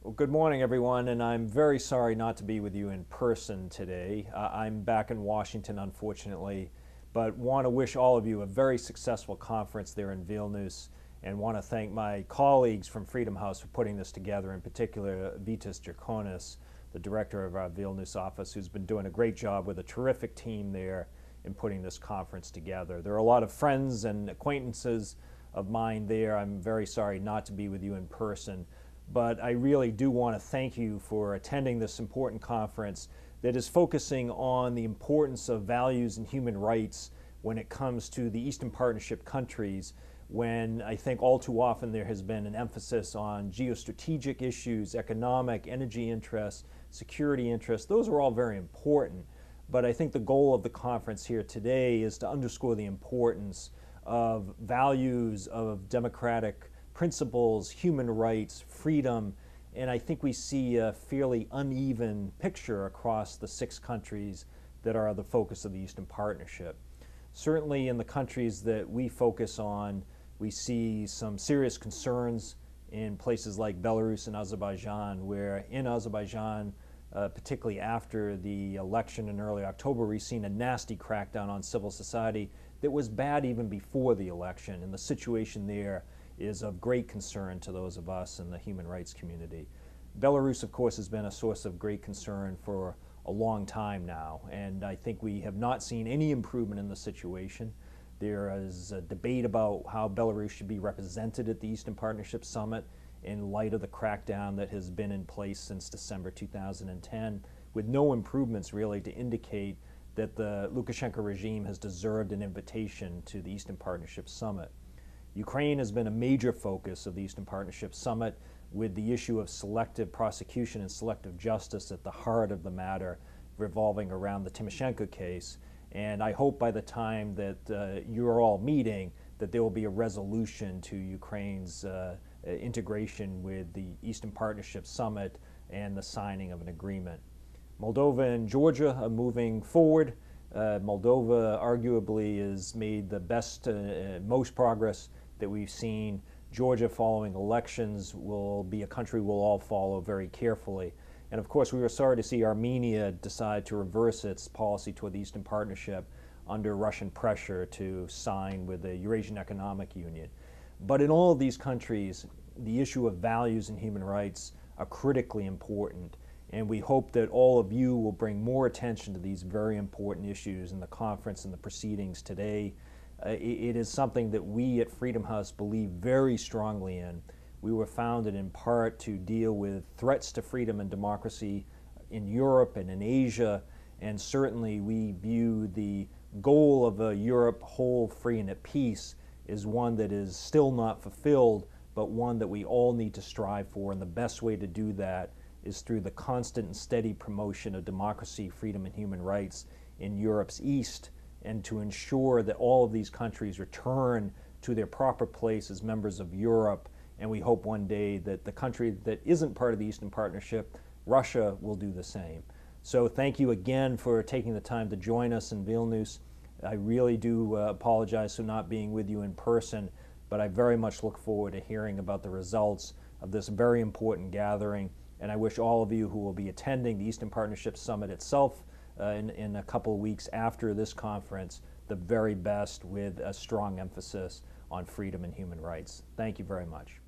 Well, good morning, everyone, and I'm very sorry not to be with you in person today. I'm back in Washington, unfortunately, but want to wish all of you a very successful conference there in Vilnius, and want to thank my colleagues from Freedom House for putting this together, in particular Vytis Drakonis, the director of our Vilnius office, who's been doing a great job with a terrific team there in putting this conference together. There are a lot of friends and acquaintances of mine there. I'm very sorry not to be with you in person, but I really do want to thank you for attending this important conference that is focusing on the importance of values and human rights when it comes to the Eastern Partnership countries, when I think all too often there has been an emphasis on geostrategic issues, economic, energy interests, security interests. Those are all very important, but I think the goal of the conference here today is to underscore the importance of values, of democratic principles, human rights, freedom, and I think we see a fairly uneven picture across the 6 countries that are the focus of the Eastern Partnership. Certainly in the countries that we focus on, we see some serious concerns in places like Belarus and Azerbaijan, where in Azerbaijan, particularly after the election in early October, we've seen a nasty crackdown on civil society that was bad even before the election, and the situation there is of great concern to those of us in the human rights community. Belarus, of course, has been a source of great concern for a long time now, and I think we have not seen any improvement in the situation. There is a debate about how Belarus should be represented at the Eastern Partnership Summit in light of the crackdown that has been in place since December 2010, with no improvements really to indicate that the Lukashenko regime has deserved an invitation to the Eastern Partnership Summit. Ukraine has been a major focus of the Eastern Partnership Summit, with the issue of selective prosecution and selective justice at the heart of the matter, revolving around the Tymoshenko case. And I hope by the time that you're all meeting that there will be a resolution to Ukraine's integration with the Eastern Partnership Summit and the signing of an agreement. Moldova and Georgia are moving forward. Moldova arguably has made the best, most progress that we've seen. Georgia, following elections, will be a country we'll all follow very carefully. And of course, we were sorry to see Armenia decide to reverse its policy toward the Eastern Partnership under Russian pressure to sign with the Eurasian Economic Union. But in all of these countries, the issue of values and human rights are critically important. And we hope that all of you will bring more attention to these very important issues in the conference and the proceedings today. It is something that we at Freedom House believe very strongly in. We were founded in part to deal with threats to freedom and democracy in Europe and in Asia, and certainly we view the goal of a Europe whole, free, and at peace is one that is still not fulfilled, but one that we all need to strive for, and the best way to do that is through the constant and steady promotion of democracy, freedom, and human rights in Europe's East, and to ensure that all of these countries return to their proper place as members of Europe. And we hope one day that the country that isn't part of the Eastern Partnership, Russia, will do the same. So thank you again for taking the time to join us in Vilnius. I really do apologize for not being with you in person, but I very much look forward to hearing about the results of this very important gathering. And I wish all of you who will be attending the Eastern Partnership Summit itself in a couple of weeks after this conference the very best, with a strong emphasis on freedom and human rights. Thank you very much.